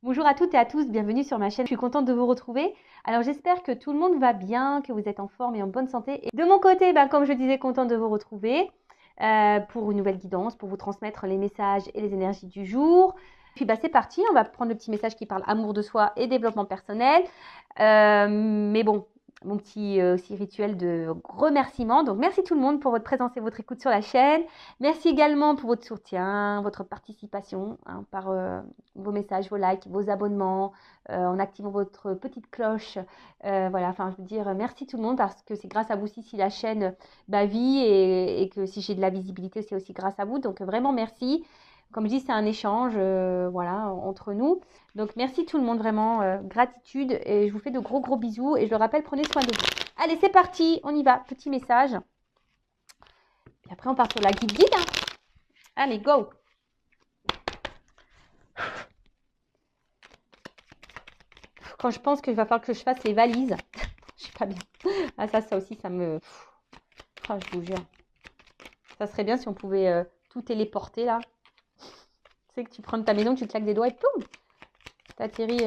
Bonjour à toutes et à tous, bienvenue sur ma chaîne. Je suis contente de vous retrouver. Alors j'espère que tout le monde va bien, que vous êtes en forme et en bonne santé. Et de mon côté, comme je disais, contente de vous retrouver pour une nouvelle guidance, pour vous transmettre les messages et les énergies du jour. Puis c'est parti, on va prendre le petit message qui parle amour de soi et développement personnel. Mais bon, mon petit aussi rituel de remerciement. Donc merci tout le monde pour votre présence et votre écoute sur la chaîne. Merci également pour votre soutien, votre participation par vos messages, vos likes, vos abonnements, en activant votre petite cloche. Voilà, enfin, je veux dire, merci tout le monde parce que c'est grâce à vous aussi si la chaîne vit et que si j'ai de la visibilité, c'est aussi grâce à vous. Donc, vraiment, merci. Comme je dis, c'est un échange voilà, entre nous. Donc, merci tout le monde, vraiment, gratitude. Et je vous fais de gros, gros bisous. Et je le rappelle, prenez soin de vous. Allez, c'est parti, on y va. Petit message. Et après, on part sur la guide. Allez, go! Quand je pense qu'il va falloir que je fasse les valises, je suis pas bien. Ah ça aussi, ça me... Ah, je vous jure. Ça serait bien si on pouvait tout téléporter, là. Tu sais que tu prends de ta maison, tu claques des doigts et poum, t'atterris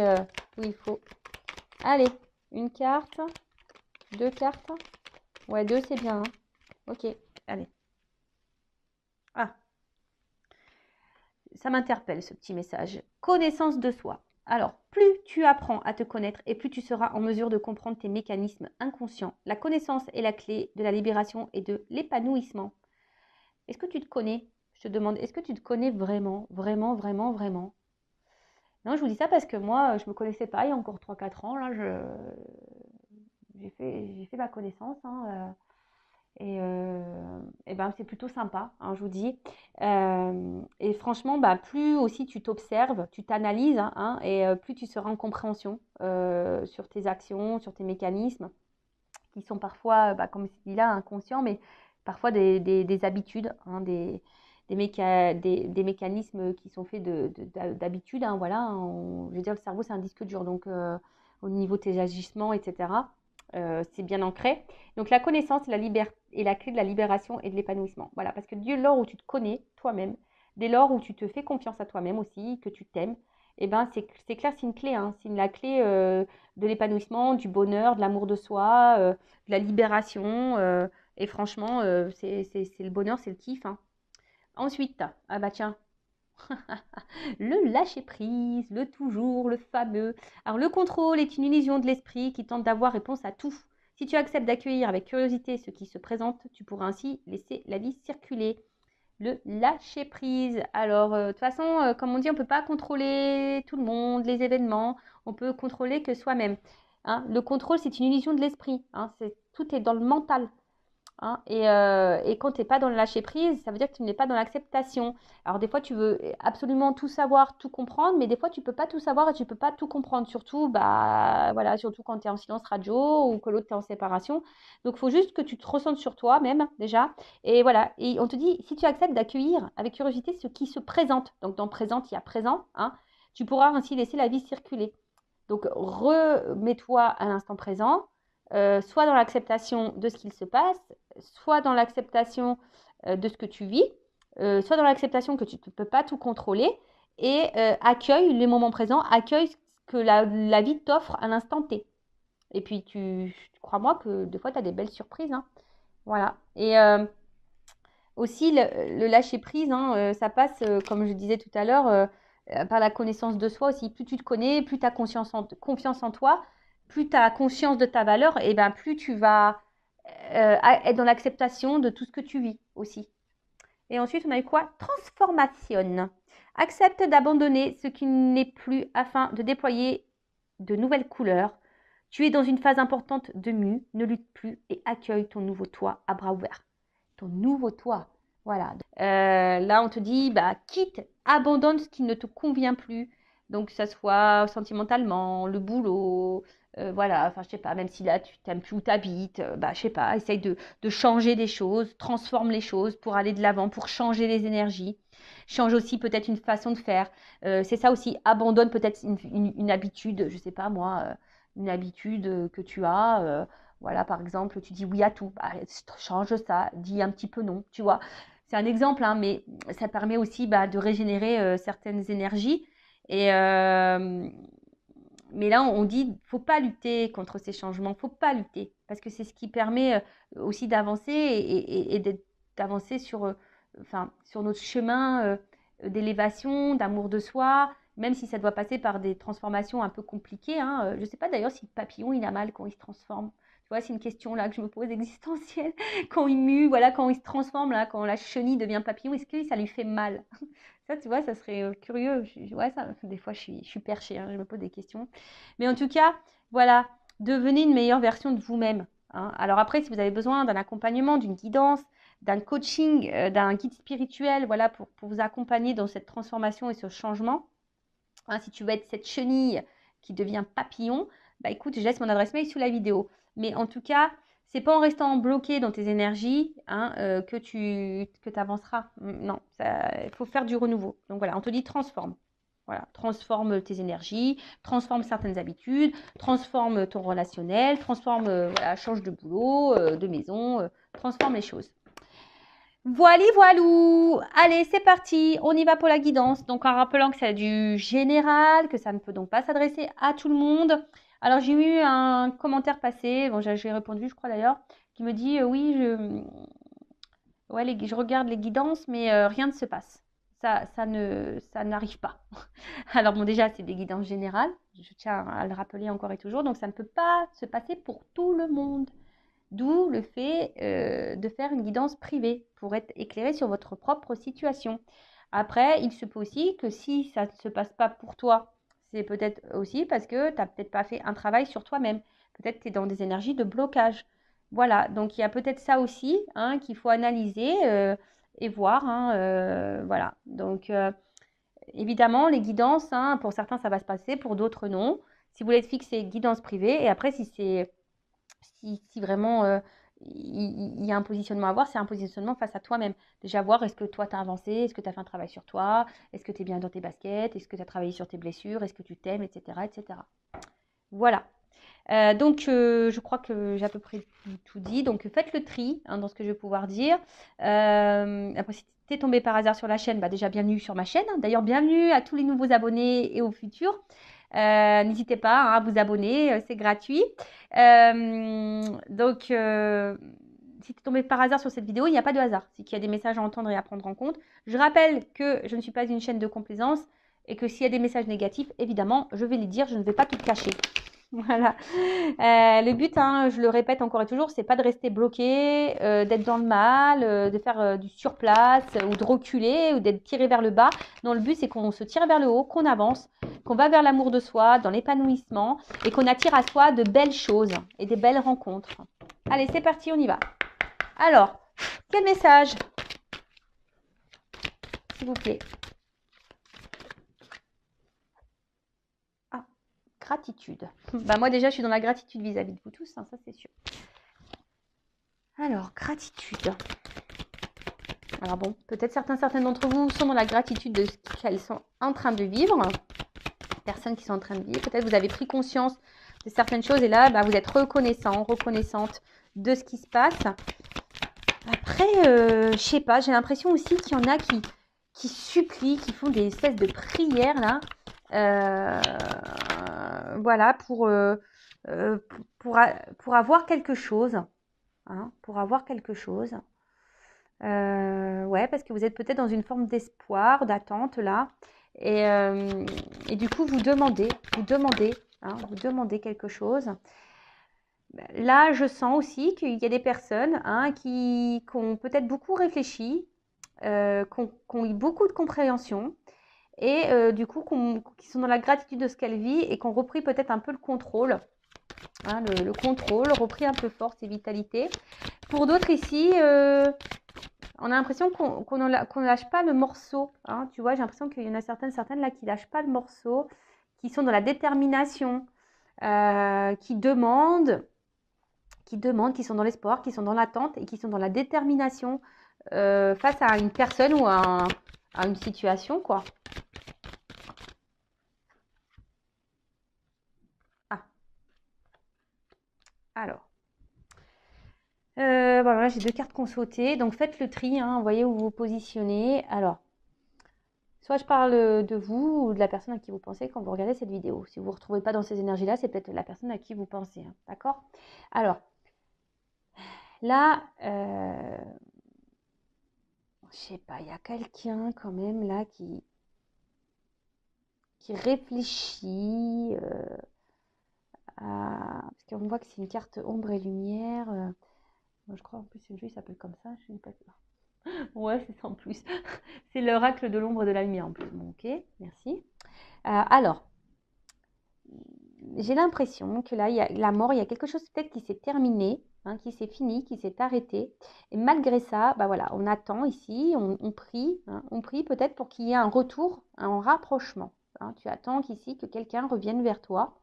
où il faut. Allez, une carte, deux cartes. Ouais, deux, c'est bien. Ok, allez. Ah, ça m'interpelle, ce petit message. Connaissance de soi. Alors, plus tu apprends à te connaître et plus tu seras en mesure de comprendre tes mécanismes inconscients. La connaissance est la clé de la libération et de l'épanouissement. Est-ce que tu te connais? Je te demande, est-ce que tu te connais vraiment, vraiment, vraiment, vraiment? Non, je vous dis ça parce que moi, je ne me connaissais pas il y a encore 3-4 ans. Là, j'ai fait ma connaissance. Et c'est plutôt sympa, je vous dis. Et franchement, plus aussi tu t'observes, tu t'analyses, et plus tu seras en compréhension sur tes actions, sur tes mécanismes, qui sont parfois, comme je dis là, inconscients, mais parfois des habitudes, des mécanismes qui sont faits d'habitude. Voilà, je veux dire, le cerveau, c'est un disque dur, donc au niveau de tes agissements, etc., c'est bien ancré. Donc la connaissance est la clé de la libération et de l'épanouissement. Voilà, parce que dès lors où tu te connais toi-même, dès lors où tu te fais confiance à toi-même aussi, que tu t'aimes, c'est clair, c'est une clé, c'est la clé de l'épanouissement, du bonheur, de l'amour de soi, de la libération. Et franchement, c'est le bonheur, c'est le kiff. Ensuite, ah bah tiens, le lâcher prise, le toujours, le fameux. Alors le contrôle est une illusion de l'esprit qui tente d'avoir réponse à tout. Si tu acceptes d'accueillir avec curiosité ce qui se présente, tu pourras ainsi laisser la vie circuler. Le lâcher prise. Alors, de toute façon, comme on dit, on ne peut pas contrôler tout le monde, les événements. On peut contrôler que soi-même. Le contrôle, c'est une illusion de l'esprit. Tout est dans le mental. Et quand tu n'es pas dans le lâcher prise, ça veut dire que tu n'es pas dans l'acceptation. Alors des fois, tu veux absolument tout savoir, tout comprendre, mais des fois, tu ne peux pas tout savoir et tu ne peux pas tout comprendre. Surtout, voilà, surtout quand tu es en silence radio ou que l'autre est en séparation. Donc, il faut juste que tu te ressentes sur toi-même déjà. Et voilà, et on te dit, si tu acceptes d'accueillir avec curiosité ce qui se présente, donc dans présente, il y a présent, tu pourras ainsi laisser la vie circuler. Donc, remets-toi à l'instant présent, soit dans l'acceptation de ce qu'il se passe, soit dans l'acceptation de ce que tu vis, soit dans l'acceptation que tu ne peux pas tout contrôler, et accueille les moments présents, accueille ce que la vie t'offre à l'instant T. Et puis, crois-moi que des fois, tu as des belles surprises. Voilà. Et aussi, le lâcher-prise, ça passe, comme je disais tout à l'heure, par la connaissance de soi aussi. Plus tu te connais, plus tu as confiance en toi, plus tu as conscience de ta valeur, et plus tu vas être dans l'acceptation de tout ce que tu vis aussi. Et ensuite, on a eu quoi? Transformation. Accepte d'abandonner ce qui n'est plus afin de déployer de nouvelles couleurs. Tu es dans une phase importante de mue, ne lutte plus et accueille ton nouveau toi à bras ouverts. Ton nouveau toi. Voilà. Là, on te dit, quitte, abandonne ce qui ne te convient plus. Donc, que ça soit sentimentalement, le boulot, voilà, enfin, je sais pas, même si là, tu t'aimes plus où tu habites, je sais pas, essaye de changer des choses, transforme les choses pour aller de l'avant, pour changer les énergies. Change aussi peut-être une façon de faire. C'est ça aussi, abandonne peut-être une habitude, je sais pas moi, une habitude que tu as. Voilà, par exemple, tu dis oui à tout. Change ça, dis un petit peu non, tu vois. C'est un exemple, mais ça permet aussi de régénérer certaines énergies Et, mais là, on dit, faut pas lutter contre ces changements, faut pas lutter, parce que c'est ce qui permet aussi d'avancer d'avancer sur, enfin, sur notre chemin d'élévation, d'amour de soi, même si ça doit passer par des transformations un peu compliquées. Hein. Je ne sais pas d'ailleurs si le papillon, il a mal quand il se transforme. Tu vois, c'est une question là que je me pose existentielle. Quand il mue, voilà, quand il se transforme, là, quand la chenille devient papillon, est-ce que ça lui fait mal? Ça, tu vois, ça serait curieux. Ouais, ça, des fois, je suis perchée, hein, je me pose des questions. Mais en tout cas, voilà, devenez une meilleure version de vous-même. Hein. Alors après, si vous avez besoin d'un accompagnement, d'une guidance, d'un coaching, d'un guide spirituel, voilà, pour vous accompagner dans cette transformation et ce changement, hein, si tu veux être cette chenille qui devient papillon, bah écoute, je laisse mon adresse mail sous la vidéo. Mais en tout cas, c'est pas en restant bloqué dans tes énergies hein, que tu avanceras. Non, il faut faire du renouveau. Donc voilà, on te dit transforme. Voilà, transforme tes énergies, transforme certaines habitudes, transforme ton relationnel, transforme, voilà, change de boulot, de maison, transforme les choses. Voilà, voilou. Allez, c'est parti. On y va pour la guidance. Donc, en rappelant que c'est du général, que ça ne peut donc pas s'adresser à tout le monde. Alors, j'ai eu un commentaire passé, bon, j'ai répondu, je crois d'ailleurs, qui me dit oui, je regarde les guidances, mais rien ne se passe. Ça n'arrive pas. Alors, bon, déjà, c'est des guidances générales. Je tiens à le rappeler encore et toujours. Donc, ça ne peut pas se passer pour tout le monde. D'où le fait de faire une guidance privée pour être éclairé sur votre propre situation. Après, il se peut aussi que si ça ne se passe pas pour toi, c'est peut-être aussi parce que tu n'as peut-être pas fait un travail sur toi-même. Peut-être que tu es dans des énergies de blocage. Voilà, donc il y a peut-être ça aussi hein, qu'il faut analyser et voir. Hein, voilà, donc évidemment, les guidances, hein, pour certains, ça va se passer, pour d'autres, non. Si vous voulez être fixé, guidance privée. Et après, si vraiment il y a un positionnement à avoir, c'est un positionnement face à toi-même. Déjà voir, est-ce que toi, tu as avancé, est-ce que tu as fait un travail sur toi, est-ce que tu es bien dans tes baskets, est-ce que tu as travaillé sur tes blessures, est-ce que tu t'aimes, etc., etc. Voilà. Donc, je crois que j'ai à peu près tout dit. Donc, faites le tri hein, dans ce que je vais pouvoir dire. Après, si tu es tombé par hasard sur la chaîne, bah déjà, bienvenue sur ma chaîne. D'ailleurs, bienvenue à tous les nouveaux abonnés et aux futurs. N'hésitez pas hein, à vous abonner, c'est gratuit. Donc, si tu es tombé par hasard sur cette vidéo, il n'y a pas de hasard. C'est qu'il y a des messages à entendre et à prendre en compte. Je rappelle que je ne suis pas une chaîne de complaisance et que s'il y a des messages négatifs, évidemment, je vais les dire, je ne vais pas tout cacher. Voilà. Le but, hein, je le répète encore et toujours, c'est pas de rester bloqué, d'être dans le mal, de faire du surplace ou de reculer ou d'être tiré vers le bas. Non, le but, c'est qu'on se tire vers le haut, qu'on avance, qu'on va vers l'amour de soi, dans l'épanouissement et qu'on attire à soi de belles choses et des belles rencontres. Allez, c'est parti, on y va. Alors, quel message, s'il vous plaît? Gratitude. Bah moi déjà, je suis dans la gratitude vis-à-vis de vous tous, hein, ça c'est sûr. Alors, gratitude. Alors bon, peut-être certaines d'entre vous sont dans la gratitude de ce qu'elles sont en train de vivre. Personnes qui sont en train de vivre. Peut-être vous avez pris conscience de certaines choses et là, bah, vous êtes reconnaissante de ce qui se passe. Après, je sais pas, j'ai l'impression aussi qu'il y en a qui supplient, qui font des espèces de prières là. Voilà, pour avoir quelque chose. Hein, pour avoir quelque chose. Ouais, parce que vous êtes peut-être dans une forme d'espoir, d'attente là. Et du coup, vous demandez quelque chose. Là, je sens aussi qu'il y a des personnes hein, qui ont peut-être beaucoup réfléchi, qui ont eu beaucoup de compréhension et du coup qui sont dans la gratitude de ce qu'elles vivent et qui ont repris peut-être un peu le contrôle. Hein, le contrôle, repris un peu force et vitalité. Pour d'autres ici, on a l'impression qu'on ne lâche pas le morceau. Hein, tu vois, j'ai l'impression qu'il y en a certaines là qui ne lâchent pas le morceau, qui sont dans la détermination, qui demandent, qui sont dans l'espoir, qui sont dans l'attente et qui sont dans la détermination face à une personne ou à une situation, quoi. Ah. Alors. Voilà, j'ai deux cartes qu'on sautait. Donc, faites le tri. Hein, vous voyez où vous vous positionnez. Alors, Soit je parle de vous ou de la personne à qui vous pensez quand vous regardez cette vidéo. Si vous ne vous retrouvez pas dans ces énergies-là, c'est peut-être la personne à qui vous pensez. Hein, d'accord? Alors, là, je sais pas, il y a quelqu'un quand même là qui réfléchit parce qu'on voit que c'est une carte ombre et lumière. Moi, je crois en plus c'est le jeu, il s'appelle comme ça. Je sais pas. Ouais, c'est ça en plus. C'est l'oracle de l'ombre et de la lumière en plus. Bon, ok, merci. Alors, j'ai l'impression que là, il y a la mort, il y a quelque chose peut-être qui s'est terminé, hein, qui s'est fini, qui s'est arrêté. Et malgré ça, bah voilà, on attend ici, on prie, hein, on prie peut-être pour qu'il y ait un retour, un rapprochement. Hein. Tu attends qu'ici, que quelqu'un revienne vers toi.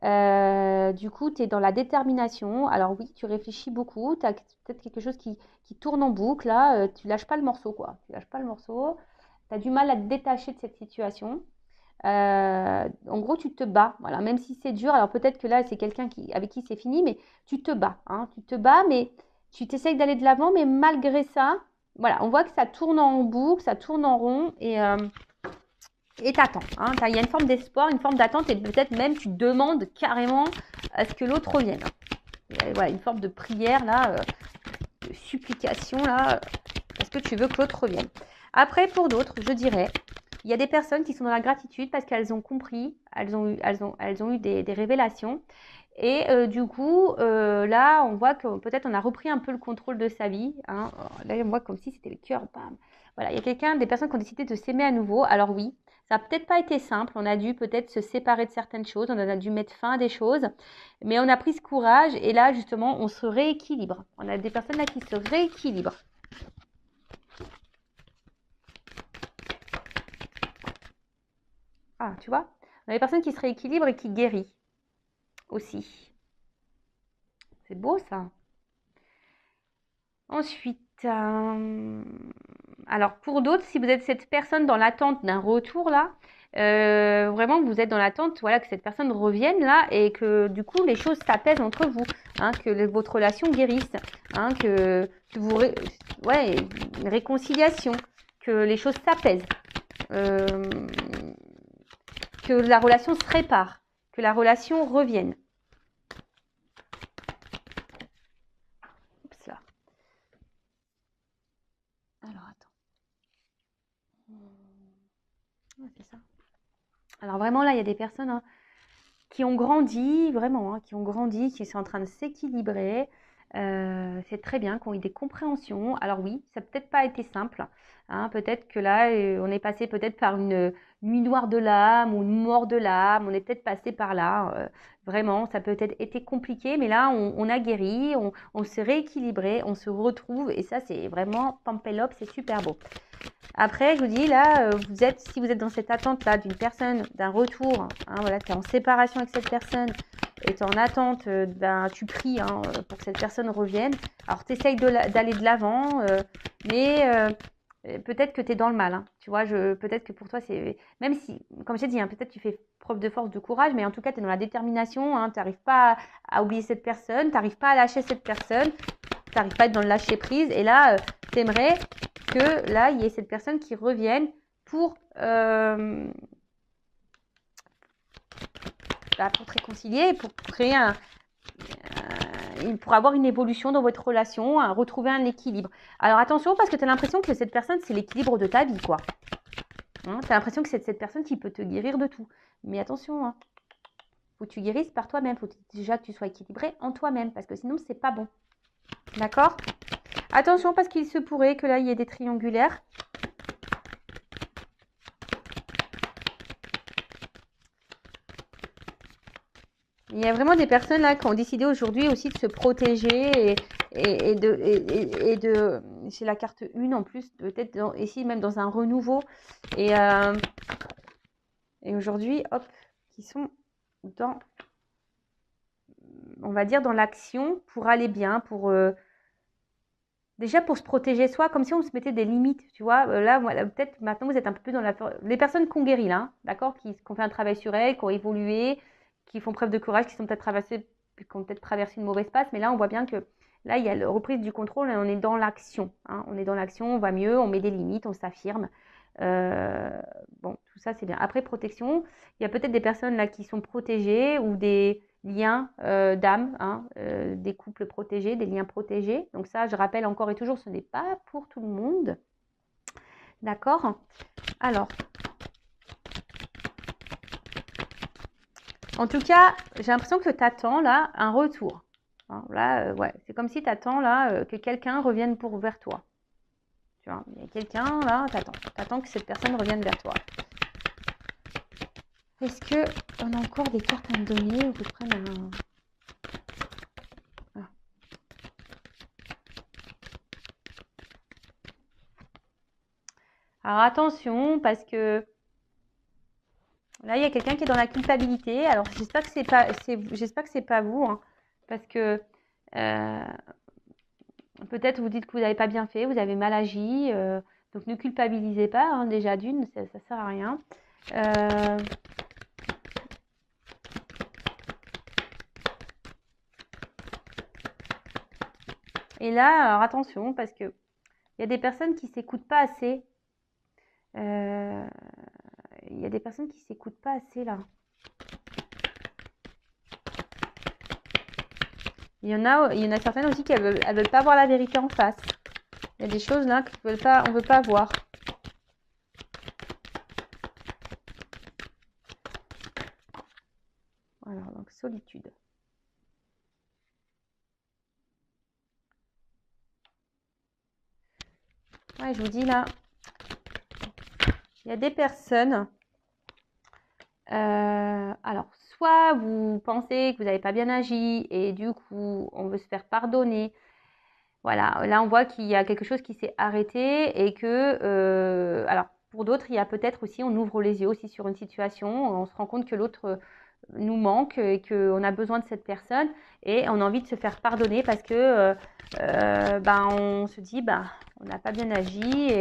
Du coup, tu es dans la détermination. Alors oui, tu réfléchis beaucoup. Tu as peut-être quelque chose qui tourne en boucle. Là, tu lâches pas le morceau, quoi. Tu lâches pas le morceau. Tu as du mal à te détacher de cette situation. En gros, tu te bats. Voilà, même si c'est dur. Alors peut-être que là, c'est quelqu'un avec qui c'est fini, mais tu te bats. Hein, tu te bats, mais tu t'essayes d'aller de l'avant. Mais malgré ça, voilà, on voit que ça tourne en boucle, ça tourne en rond. Et t'attends. Hein. Il y a une forme d'espoir, une forme d'attente et peut-être même tu demandes carrément à ce que l'autre revienne. Voilà, une forme de prière là, de supplication là, parce que tu veux que l'autre revienne. Après, pour d'autres, je dirais, il y a des personnes qui sont dans la gratitude parce qu'elles ont compris, elles ont eu des révélations. Et du coup, là, on voit que peut-être on a repris un peu le contrôle de sa vie. Hein. Là, on voit comme si c'était le cœur. Bam. Voilà, il y a des personnes qui ont décidé de s'aimer à nouveau. Alors oui, ça n'a peut-être pas été simple. On a dû peut-être se séparer de certaines choses. On a dû mettre fin à des choses. Mais on a pris ce courage. Et là, justement, on se rééquilibre. On a des personnes là qui se rééquilibrent. Ah, tu vois, on a des personnes qui se rééquilibrent et qui guérissent aussi. C'est beau ça. Ensuite, alors pour d'autres, si vous êtes cette personne dans l'attente d'un retour là, vraiment vous êtes dans l'attente, voilà, que cette personne revienne là et que du coup les choses s'apaisent entre vous, hein, que votre relation guérisse, hein, que vous, ouais, une réconciliation, que les choses s'apaisent, que la relation se répare, que la relation revienne. Oups là. Alors attends. Ouais, c'est ça. Alors vraiment là, il y a des personnes hein, qui ont grandi, vraiment, hein, qui ont grandi, qui sont en train de s'équilibrer. C'est très bien, qui ont eu des compréhensions. Alors oui, ça n'a peut-être pas été simple. Hein, peut-être que là, on est passé peut-être par une nuit noire de l'âme ou une mort de l'âme. On est peut-être passé par là. Vraiment, ça a peut-être été compliqué, mais là, on a guéri, on s'est rééquilibré, on se retrouve. Et ça, c'est vraiment Pampelop, c'est super beau. Après, je vous dis, là, si vous êtes dans cette attente-là d'une personne, d'un retour, hein, voilà, tu es en séparation avec cette personne et tu es en attente, tu pries hein, pour que cette personne revienne. Alors, tu essayes d'aller de l'avant, mais peut-être que tu es dans le mal. Hein, tu vois, peut-être que pour toi, c'est. Même si, comme j'ai dit, hein, peut-être tu fais preuve de force, de courage, mais en tout cas, tu es dans la détermination. Hein, tu n'arrives pas à oublier cette personne, tu n'arrives pas à lâcher cette personne, tu n'arrives pas à être dans le lâcher prise. Et là, tu aimerais que là, il y ait cette personne qui revienne pour te réconcilier, pour créer pour avoir une évolution dans votre relation, retrouver un équilibre. Alors attention, parce que tu as l'impression que cette personne, c'est l'équilibre de ta vie, quoi. Hein, tu as l'impression que c'est cette personne qui peut te guérir de tout. Mais attention, hein, faut que tu guérisses par toi-même. Faut déjà que tu sois équilibré en toi-même, parce que sinon, c'est pas bon. D'accord ? Attention, parce qu'il se pourrait que là, il y ait des triangulaires. Il y a vraiment des personnes là qui ont décidé aujourd'hui aussi de se protéger et de c'est la carte 1 en plus, peut-être ici même dans un renouveau. Et aujourd'hui, hop, qui sont dans, on va dire, dans l'action pour aller bien, déjà pour se protéger soi, comme si on se mettait des limites, tu vois. Là, peut-être maintenant vous êtes un peu plus dans les personnes qui ont guéri là, d'accord, qui ont fait un travail sur elles, qui ont évolué, qui font preuve de courage, qui ont peut-être traversé une mauvaise passe, mais là on voit bien que là il y a la reprise du contrôle et on est dans l'action, hein. On est dans l'action, on va mieux, on met des limites, on s'affirme. Bon, tout ça, c'est bien. Après, protection, il y a peut-être des personnes là qui sont protégées ou des liens d'âme, hein, des couples protégés, des liens protégés. Donc ça, je rappelle encore et toujours, ce n'est pas pour tout le monde. D'accord? Alors, en tout cas, j'ai l'impression que tu attends là un retour. Hein, là, ouais, c'est comme si tu attends là que quelqu'un revienne vers toi. Tu vois, il y a quelqu'un là, t'attends que cette personne revienne vers toi. Est-ce que on a encore des cartes à me donner ou que je prenne un... Ah. Alors attention, parce que là, il y a quelqu'un qui est dans la culpabilité. Alors j'espère que c'est pas vous, hein, parce que peut-être vous dites que vous n'avez pas bien fait, vous avez mal agi, donc ne culpabilisez pas, hein, déjà d'une, ça sert à rien. Et là, alors attention, parce que il y a des personnes qui s'écoutent pas assez. Il y a des personnes qui s'écoutent pas assez là. Il y en a certaines aussi qui veulent pas voir la vérité en face. Il y a des choses là qu'on ne veut pas voir. Voilà, donc solitude. Ouais, je vous dis là, il y a des personnes. Alors, soit vous pensez que vous n'avez pas bien agi et du coup, on veut se faire pardonner. Voilà, là, on voit qu'il y a quelque chose qui s'est arrêté et que, alors, pour d'autres, il y a peut-être aussi, on ouvre les yeux aussi sur une situation, on se rend compte que l'autre nous manque et qu'on a besoin de cette personne et on a envie de se faire pardonner parce que on se dit, on n'a pas bien agi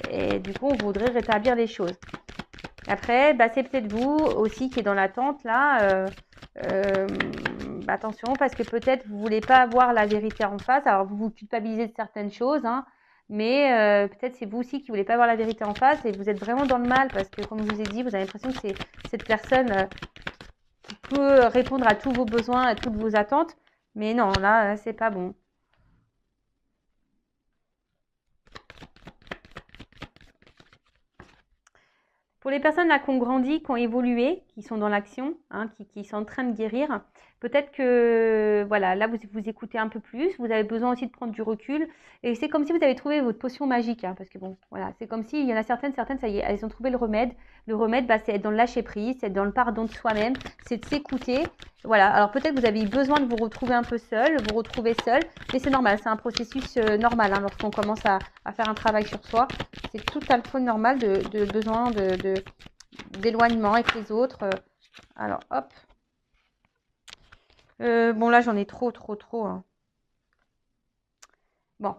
et du coup, on voudrait rétablir les choses. Après, c'est peut-être vous aussi qui est dans l'attente là. Attention, parce que peut-être vous voulez pas avoir la vérité en face. Alors, vous vous culpabilisez de certaines choses, hein, mais peut-être c'est vous aussi qui voulez pas avoir la vérité en face et vous êtes vraiment dans le mal parce que, comme je vous ai dit, vous avez l'impression que c'est cette personne qui peut répondre à tous vos besoins, à toutes vos attentes. Mais non, là, c'est pas bon. Pour les personnes là qui ont grandi, qui ont évolué, qui sont dans l'action, hein, qui sont en train de guérir, peut-être que voilà, là vous écoutez un peu plus, vous avez besoin aussi de prendre du recul. Et c'est comme si vous avez trouvé votre potion magique, hein, parce que bon, voilà, c'est comme si il y en a certaines, ça y est, elles ont trouvé le remède. Le remède, c'est être dans le lâcher prise, c'est être dans le pardon de soi-même, c'est de s'écouter. Voilà, alors peut-être que vous avez besoin de vous retrouver un peu seul, vous retrouver seul, mais c'est normal, c'est un processus normal hein, lorsqu'on commence à faire un travail sur soi. C'est tout à fait normal de besoin d'éloignement avec les autres. Alors, hop. Bon, là, j'en ai trop. Hein. Bon.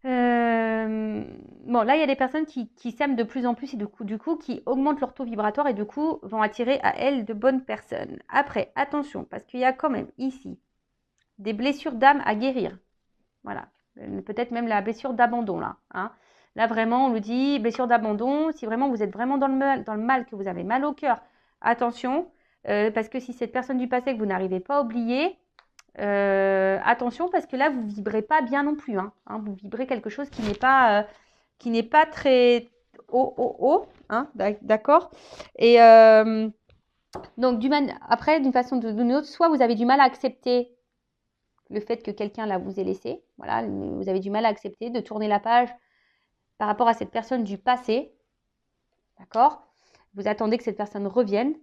Bon, là, il y a des personnes qui s'aiment de plus en plus et du coup, qui augmentent leur taux vibratoire et du coup, vont attirer à elles de bonnes personnes. Après, attention, parce qu'il y a quand même ici des blessures d'âme à guérir. Voilà. Peut-être même la blessure d'abandon, là. Hein. Là, vraiment, on nous dit blessure d'abandon. Si vraiment vous êtes vraiment dans le mal, que vous avez mal au cœur, attention. Parce que si cette personne du passé que vous n'arrivez pas à oublier, attention parce que là, vous ne vibrez pas bien non plus. Hein. Vous vibrez quelque chose qui n'est pas très haut. Hein, d'accord. Et donc, après, d'une façon ou d'une autre, soit vous avez du mal à accepter le fait que quelqu'un là vous ait laissé. Voilà, vous avez du mal à accepter de tourner la page par rapport à cette personne du passé. D'accord? Vous attendez que cette personne revienne.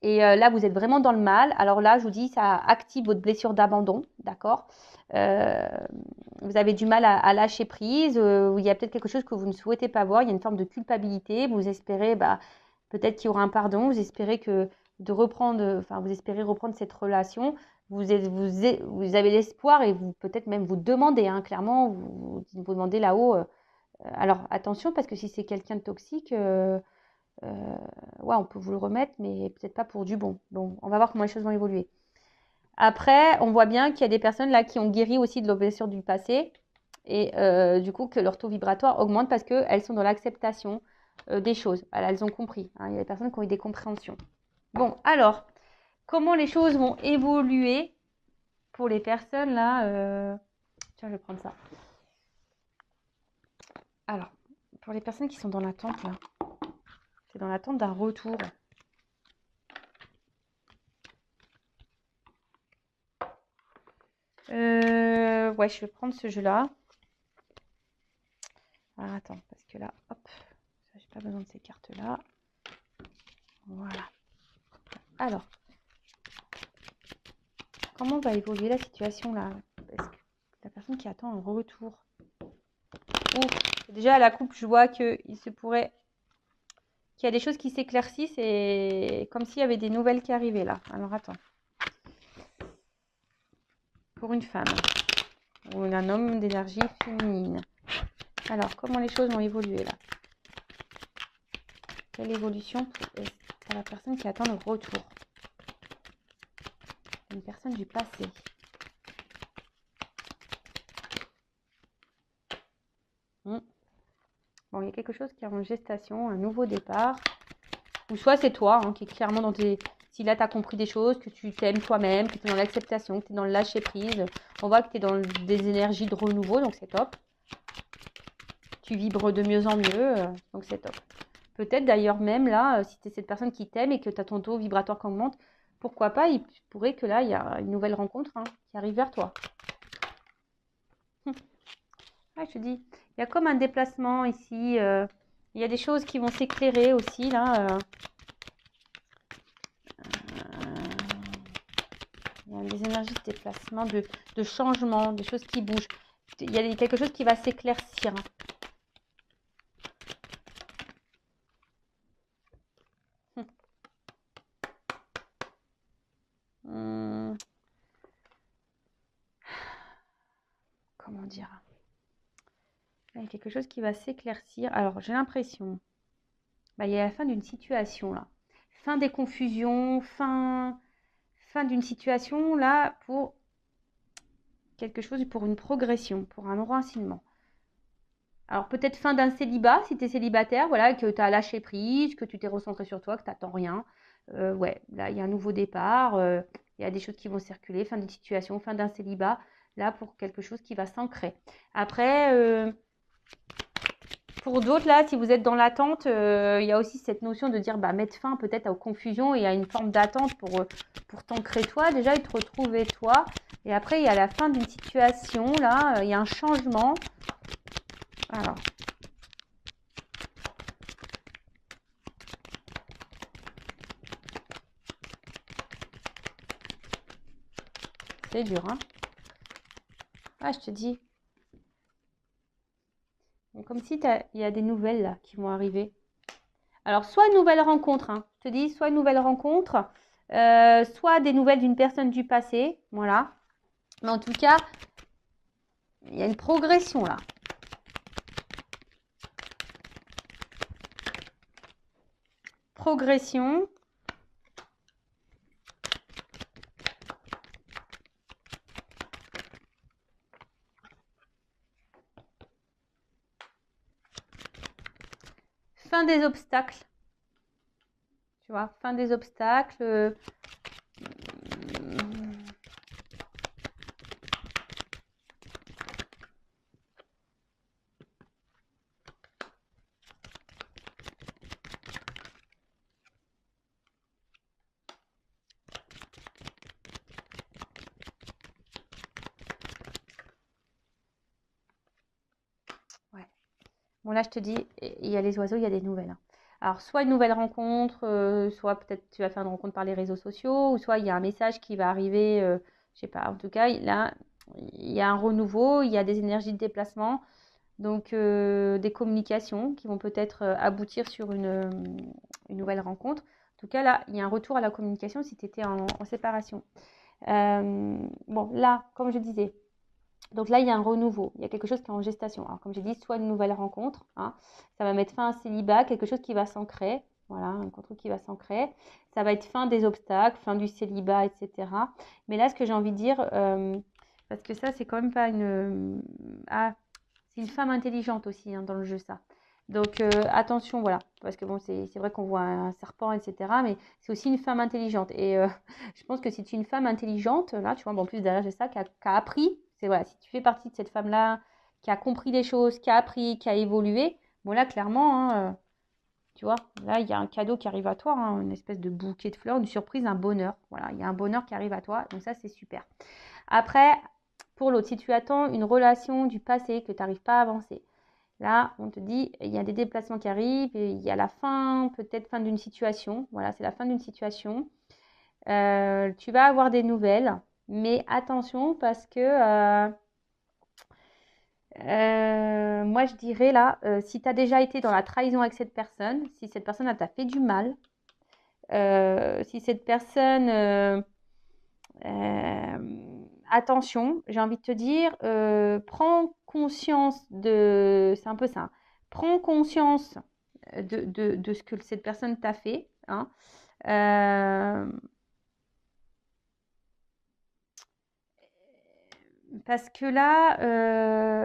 Et là, vous êtes vraiment dans le mal. Alors là, je vous dis, ça active votre blessure d'abandon. D'accord? Vous avez du mal à lâcher prise. Il y a peut-être quelque chose que vous ne souhaitez pas voir. Il y a une forme de culpabilité. Vous espérez, peut-être qu'il y aura un pardon. Vous espérez vous espérez reprendre cette relation. Vous avez l'espoir et vous peut-être même vous demandez, hein, clairement, vous demandez là-haut. Alors attention, parce que si c'est quelqu'un de toxique, on peut vous le remettre, mais peut-être pas pour du bon. Bon, on va voir comment les choses vont évoluer. Après, on voit bien qu'il y a des personnes là qui ont guéri aussi de leurs blessures du passé. Et du coup, que leur taux vibratoire augmente parce qu'elles sont dans l'acceptation des choses. Voilà, elles ont compris. Hein. Il y a des personnes qui ont eu des compréhensions. Bon, alors, comment les choses vont évoluer pour les personnes là Tiens, je vais prendre ça. Alors, pour les personnes qui sont dans l'attente là, c'est dans l'attente d'un retour. Ouais, je vais prendre ce jeu-là. Alors, attends, parce que là, hop, j'ai pas besoin de ces cartes-là. Voilà. Alors, comment va évoluer la situation là? Est-ce que la personne qui attend un retour? Déjà, à la coupe, je vois qu'il se pourrait qu'il y a des choses qui s'éclaircissent et comme s'il y avait des nouvelles qui arrivaient là. Alors, attends. Pour une femme ou un homme d'énergie féminine. Alors, comment les choses vont évoluer là? Quelle évolution pour la personne qui attend le retour? Une personne du passé. Bon, il y a quelque chose qui est en gestation, un nouveau départ. Ou soit c'est toi hein, qui est clairement dans tes... Si là, tu as compris des choses, que tu t'aimes toi-même, que tu es dans l'acceptation, que tu es dans le lâcher-prise. On voit que tu es dans des énergies de renouveau, donc c'est top. Tu vibres de mieux en mieux, donc c'est top. Peut-être d'ailleurs même là, si tu es cette personne qui t'aime et que tu as ton taux vibratoire qui augmente, pourquoi pas, il pourrait que là, il y a une nouvelle rencontre hein, qui arrive vers toi. Ouais, je te dis, il y a comme un déplacement ici. Il y a des choses qui vont s'éclairer aussi là. Il y a des énergies de déplacement, de changement, des choses qui bougent. Il y a quelque chose qui va s'éclaircir. Comment dire? Il y a quelque chose qui va s'éclaircir. Alors, j'ai l'impression, il y a la fin d'une situation là. Fin des confusions, fin d'une situation là pour quelque chose, pour une progression, pour un enracinement. Alors, peut-être fin d'un célibat, si tu es célibataire, voilà, que tu as lâché prise, que tu t'es recentré sur toi, que tu n'attends rien. Ouais, là, il y a un nouveau départ. Il y a des choses qui vont circuler. Fin d'une situation, fin d'un célibat. Là, pour quelque chose qui va s'ancrer. Après, pour d'autres, là, si vous êtes dans l'attente, il y a aussi cette notion de dire mettre fin peut-être aux confusions et à une forme d'attente pour t'ancrer toi, déjà, et te retrouver toi. Et après, il y a la fin d'une situation, là, il y a un changement. Alors. C'est dur, hein? Ah, je te dis. Comme si il y a des nouvelles là qui vont arriver. Alors, soit une nouvelle rencontre, hein. Je te dis, soit une nouvelle rencontre, soit des nouvelles d'une personne du passé. Voilà. Mais en tout cas, il y a une progression là. Progression. Fin des obstacles. Tu vois, fin des obstacles. Ouais. Bon, là, je te dis, il y a les oiseaux, il y a des nouvelles. Hein. Alors, soit une nouvelle rencontre, soit peut-être tu vas faire une rencontre par les réseaux sociaux, ou soit il y a un message qui va arriver, je sais pas. En tout cas, là, il y a un renouveau, il y a des énergies de déplacement, donc des communications qui vont peut-être aboutir sur une nouvelle rencontre. En tout cas, là, il y a un retour à la communication si tu étais en séparation. Bon, là, comme je disais, donc là, il y a un renouveau, il y a quelque chose qui est en gestation. Alors, comme j'ai dit, soit une nouvelle rencontre, hein, ça va mettre fin à un célibat, quelque chose qui va s'ancrer, voilà, un contrôle qui va s'ancrer. Ça va être fin des obstacles, fin du célibat, etc. Mais là, ce que j'ai envie de dire, parce que ça, c'est quand même pas une... Ah, C'est une femme intelligente aussi hein, dans le jeu, ça. Donc, attention, voilà. Parce que bon, c'est vrai qu'on voit un serpent, etc. Mais c'est aussi une femme intelligente. Et je pense que si tu es une femme intelligente, là, tu vois, bon, en plus derrière, j'ai ça, qui a appris. C'est voilà, si tu fais partie de cette femme-là, qui a compris des choses, qui a appris, qui a évolué, bon, là, clairement, hein, tu vois, là, il y a un cadeau qui arrive à toi, hein, une espèce de bouquet de fleurs, une surprise, un bonheur. Voilà, il y a un bonheur qui arrive à toi. Donc, ça, c'est super. Après, pour l'autre, si tu attends une relation du passé que tu n'arrives pas à avancer, là, on te dit, il y a des déplacements qui arrivent, et il y a la fin, peut-être fin d'une situation. Voilà, c'est la fin d'une situation. Tu vas avoir des nouvelles, mais attention parce que moi, je dirais là, si tu as déjà été dans la trahison avec cette personne, si cette personne elle t'a fait du mal, si cette personne attention, j'ai envie de te dire, prends conscience de... C'est un peu ça. Prends conscience de ce que cette personne t'a fait. Hein. Parce que là,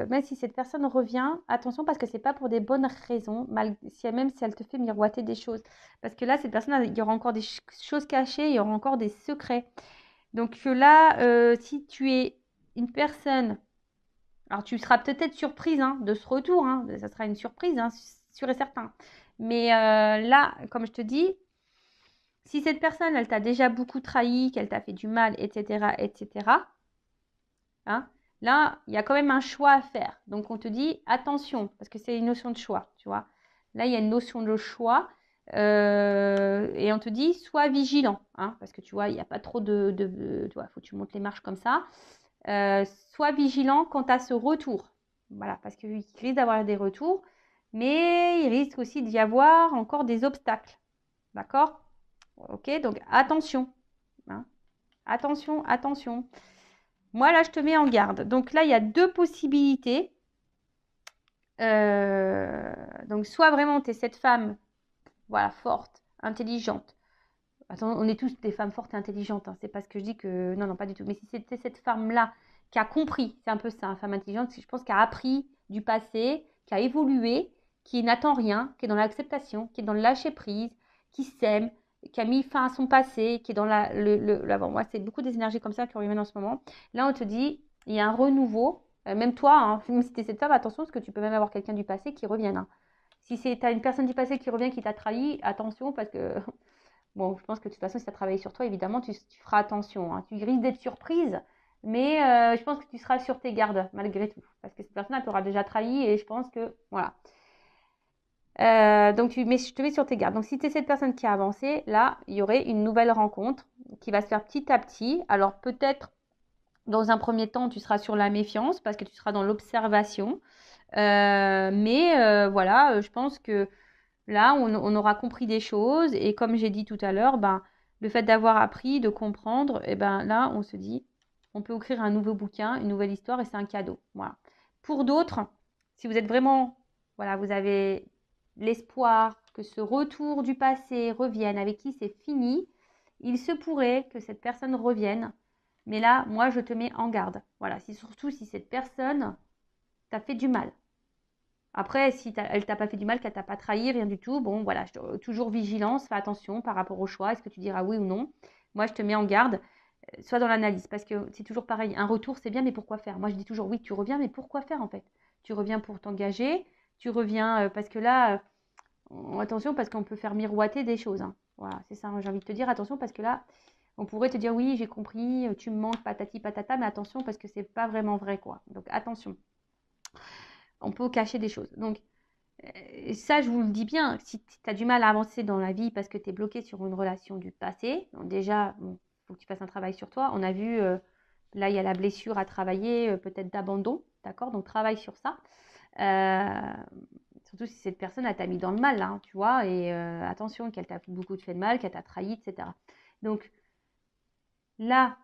même si cette personne revient, attention parce que c'est pas pour des bonnes raisons, même si elle te fait miroiter des choses. Parce que là, cette personne, il y aura encore des choses cachées, il y aura encore des secrets. Donc là, si tu es une personne, alors tu seras peut-être surprise hein, de ce retour, hein, ça sera une surprise, hein, sûr et certain. Mais là, comme je te dis, si cette personne, elle t'a déjà beaucoup trahi, qu'elle t'a fait du mal, etc., etc., hein, là, il y a quand même un choix à faire. Donc, on te dit attention, parce que c'est une notion de choix, tu vois. Là, il y a une notion de choix. Et on te dit, sois vigilant, hein, parce que tu vois, il n'y a pas trop tu vois, il faut que tu montes les marches comme ça. Sois vigilant quant à ce retour. Voilà, parce qu'il risque d'avoir des retours, mais il risque aussi d'y avoir encore des obstacles. D'accord? Ok, donc attention. Hein. Attention, attention. Moi, là, je te mets en garde. Donc là, il y a deux possibilités. Donc, soit vraiment, tu es cette femme, voilà, forte, intelligente. Attends, on est tous des femmes fortes et intelligentes. Hein. C'est pas ce que je dis que... Non, non, pas du tout. Mais si c'était cette femme-là qui a compris, c'est un peu ça, une femme intelligente, je pense, qui a appris du passé, qui a évolué, qui n'attend rien, qui est dans l'acceptation, qui est dans le lâcher-prise, qui s'aime, qui a mis fin à son passé, qui est dans l'avant. Moi, c'est beaucoup des énergies comme ça qui reviennent en ce moment. Là, on te dit, il y a un renouveau. Même toi, hein, même si tu es cette femme, attention, parce que tu peux même avoir quelqu'un du passé qui revienne. Hein. Si tu as une personne du passé qui revient, qui t'a trahi, attention, parce que bon, je pense que de toute façon, si tu as travaillé sur toi, évidemment, tu feras attention. Hein. Tu risques d'être surprise, mais je pense que tu seras sur tes gardes, malgré tout. Parce que cette personne, elle t'aura déjà trahi et je pense que, voilà. Donc, je te mets sur tes gardes. Donc, si tu es cette personne qui a avancé, là, il y aurait une nouvelle rencontre qui va se faire petit à petit. Alors, peut-être, dans un premier temps, tu seras sur la méfiance parce que tu seras dans l'observation. Mais voilà, je pense que là, on aura compris des choses et comme j'ai dit tout à l'heure, ben, le fait d'avoir appris, de comprendre, et ben là, on se dit, on peut écrire un nouveau bouquin, une nouvelle histoire et c'est un cadeau. Voilà. Pour d'autres, si vous êtes vraiment, voilà, vous avez l'espoir que ce retour du passé revienne, avec qui c'est fini, il se pourrait que cette personne revienne. Mais là, moi, je te mets en garde. Voilà, surtout si cette personne t'a fait du mal. Après, si elle t'a pas fait du mal, qu'elle t'a pas trahi, rien du tout, bon, voilà, toujours vigilance, fais attention par rapport au choix, est-ce que tu diras oui ou non. Moi, je te mets en garde, sois dans l'analyse, parce que c'est toujours pareil, un retour, c'est bien, mais pourquoi faire? Moi, je dis toujours oui, tu reviens, mais pourquoi faire en fait? Tu reviens pour t'engager, tu reviens parce que là, attention, parce qu'on peut faire miroiter des choses. Hein. Voilà, c'est ça, hein, j'ai envie de te dire, attention, parce que là, on pourrait te dire oui, j'ai compris, tu me manques, patati patata, mais attention, parce que c'est pas vraiment vrai, quoi. Donc, attention, on peut cacher des choses. Donc, ça, je vous le dis bien, si tu as du mal à avancer dans la vie parce que tu es bloqué sur une relation du passé, donc déjà, il faut que tu fasses un travail sur toi. On a vu, là, il y a la blessure à travailler, peut-être d'abandon, d'accord? Donc, travaille sur ça. Surtout si cette personne, elle t'a mis dans le mal, là, hein, tu vois, et attention, qu'elle t'a beaucoup fait de mal, qu'elle t'a trahi, etc. Donc, là,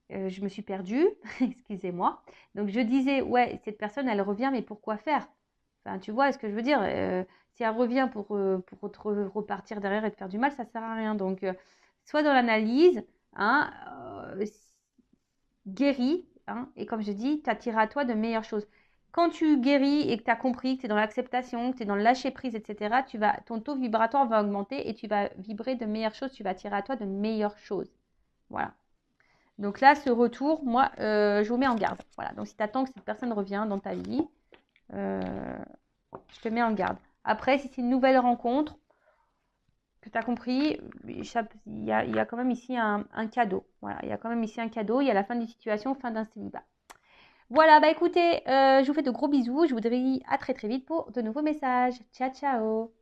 je me suis perdue, excusez-moi. Donc, je disais, ouais, cette personne, elle revient, mais pourquoi faire? Enfin, tu vois ce que je veux dire? Si elle revient pour repartir derrière et te faire du mal, ça ne sert à rien. Donc, soit dans l'analyse, hein, guéris, hein, et comme je dis, tu attireras à toi de meilleures choses. Quand tu guéris et que tu as compris, que tu es dans l'acceptation, que tu es dans le lâcher prise, etc., ton taux vibratoire va augmenter et tu vas vibrer de meilleures choses, tu vas attirer à toi de meilleures choses. Voilà. Donc là, ce retour, moi, je vous mets en garde. Voilà. Donc si tu attends que cette personne revienne dans ta vie, je te mets en garde. Après, si c'est une nouvelle rencontre, que tu as compris, il y a quand même ici un cadeau. Voilà, il y a quand même ici un cadeau. Il y a la fin d'une situation, fin d'un célibat. Voilà, bah écoutez, je vous fais de gros bisous. Je vous dis à très très vite pour de nouveaux messages. Ciao, ciao.